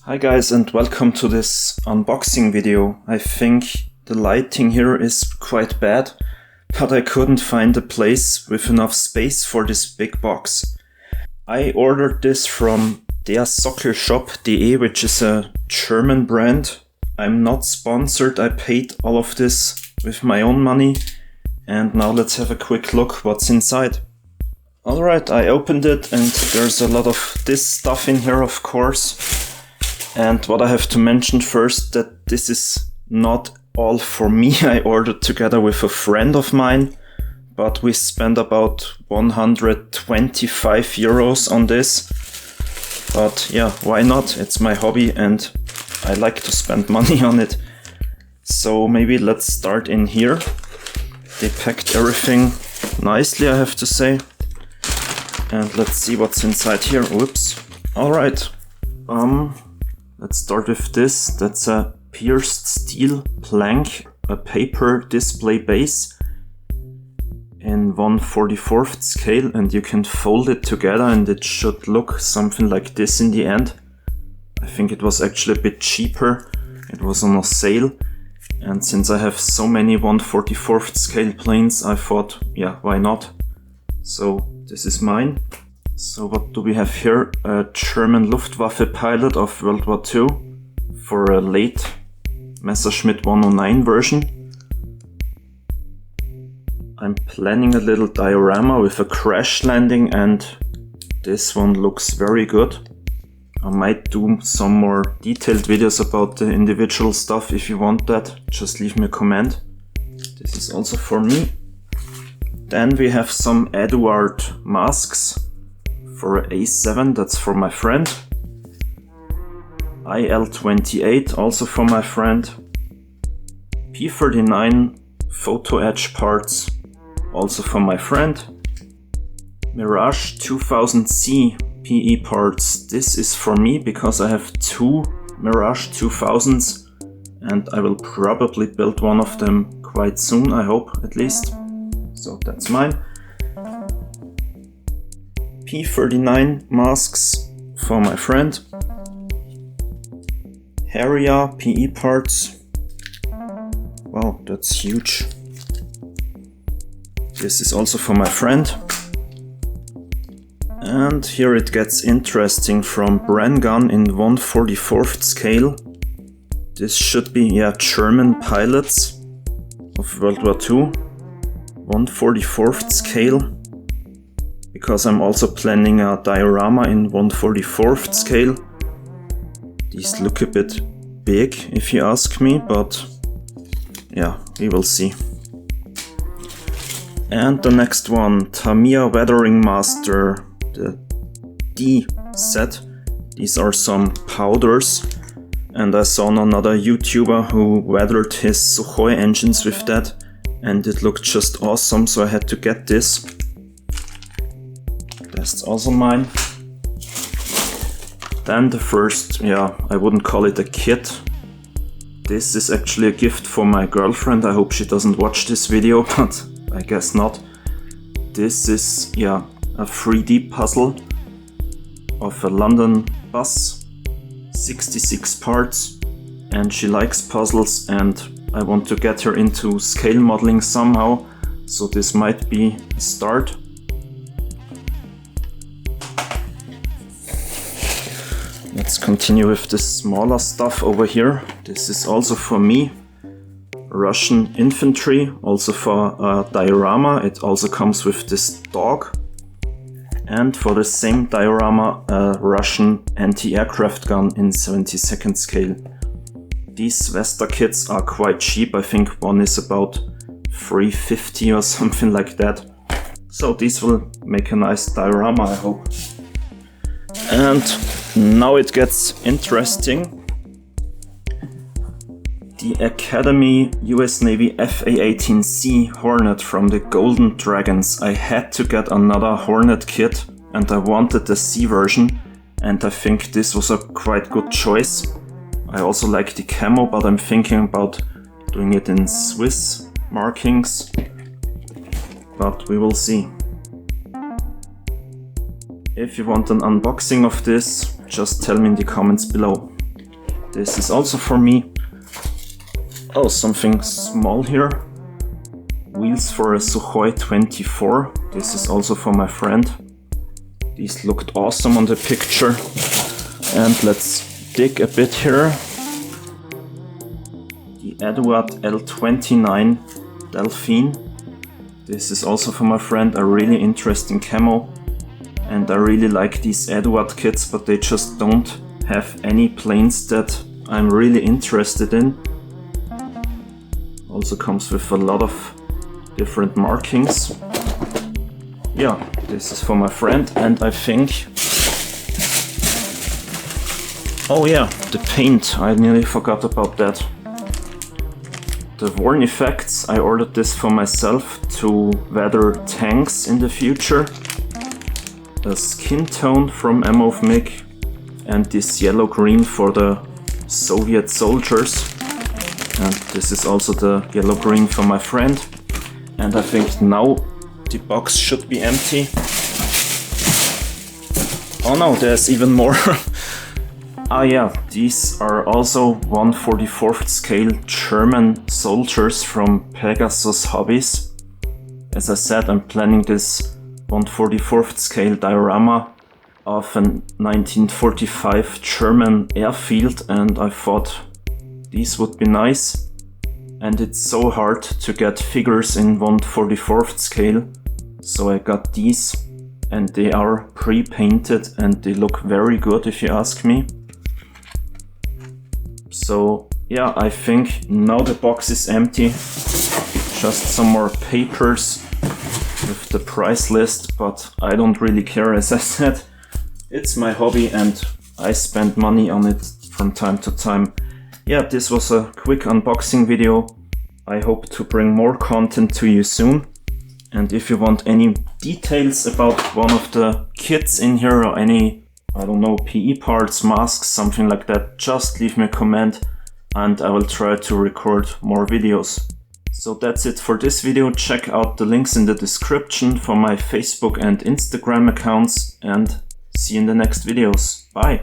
Hi guys and welcome to this unboxing video. I think the lighting here is quite bad, but I couldn't find a place with enough space for this big box. I ordered this from der Sockelshop.de, which is a German brand. I'm not sponsored, I paid all of this with my own money. And now let's have a quick look what's inside. Alright, I opened it and there's a lot of this stuff in here, of course. And what I have to mention first, that this is not all for me. I ordered together with a friend of mine, but we spent about 125 euros on this. But yeah, why not? It's my hobby and I like to spend money on it. So maybe let's start in here. They packed everything nicely, I have to say. And let's see what's inside here. Whoops. Alright. Let's start with this. That's a pierced steel plank, a paper display base in 1/44 scale, and you can fold it together and it should look something like this in the end. I think it was actually a bit cheaper. It was on a sale, and since I have so many 1/44 scale planes, I thought, yeah, why not? So this is mine. So what do we have here? A German Luftwaffe pilot of World War II for a late Messerschmitt 109 version. I'm planning a little diorama with a crash landing, and this one looks very good. I might do some more detailed videos about the individual stuff. If you want that, just leave me a comment. This is also for me. Then we have some Eduard masks for A7, that's for my friend. IL-28, also for my friend. P39 photo edge parts, also for my friend. Mirage 2000C PE parts, this is for me because I have two Mirage 2000s and I will probably build one of them quite soon, I hope, at least. So that's mine. P39 masks for my friend. Harrier PE parts. Wow, that's huge. This is also for my friend. And here it gets interesting, from Bren gun in 1/44 scale. This should be, yeah, German pilots of World War II. 1/44 scale. Because I'm also planning a diorama in 1/44 scale. These look a bit big if you ask me, but yeah, we will see. And the next one, Tamiya Weathering Master, the D set. These are some powders, and I saw another YouTuber who weathered his Sukhoi engines with that, and it looked just awesome, so I had to get this. That's also mine. Then the first, yeah, I wouldn't call it a kit. This is actually a gift for my girlfriend. I hope she doesn't watch this video, but I guess not. This is, yeah, a 3D puzzle of a London bus, 66 parts, and she likes puzzles and I want to get her into scale modeling somehow, so this might be a start. Let's continue with the smaller stuff over here. This is also for me. Russian infantry, also for a diorama. It also comes with this dog. And for the same diorama, a Russian anti-aircraft gun in 72nd scale. These Vesta kits are quite cheap. I think one is about 350 or something like that. So these will make a nice diorama, I hope. And now it gets interesting. The Academy US Navy FA-18C Hornet from the Golden Dragons. I had to get another Hornet kit and I wanted the C version, and I think this was a quite good choice. I also like the camo, but I'm thinking about doing it in Swiss markings, but we will see. If you want an unboxing of this, just tell me in the comments below. This is also for me. Oh, something small here. Wheels for a Sukhoi 24. This is also for my friend. These looked awesome on the picture. And let's dig a bit here. The Edward L29 Delphine. This is also for my friend, a really interesting camo. And I really like these Edward kits, but they just don't have any planes that I'm really interested in. Also comes with a lot of different markings. Yeah, this is for my friend, and I think... Oh yeah, the paint, I nearly forgot about that. The Worn Effects, I ordered this for myself to weather tanks in the future. A skin tone from MOVMIG, and this yellow-green for the Soviet soldiers. And this is also the yellow-green for my friend. And I think now the box should be empty. Oh no, there's even more. Ah yeah, these are also 1/44th scale German soldiers from Pegasus Hobbies. As I said, I'm planning this 1/44th scale diorama of a 1945 German airfield, and I thought these would be nice. And it's so hard to get figures in 1/44th scale, so I got these, and they are pre-painted and they look very good if you ask me. So yeah, I think now the box is empty. Just some more papers with the price list, but I don't really care, as I said. It's my hobby and I spend money on it from time to time. Yeah, this was a quick unboxing video. I hope to bring more content to you soon. And if you want any details about one of the kits in here or any, I don't know, PE parts, masks, something like that, just leave me a comment and I will try to record more videos. So that's it for this video. Check out the links in the description for my Facebook and Instagram accounts, and see you in the next videos. Bye!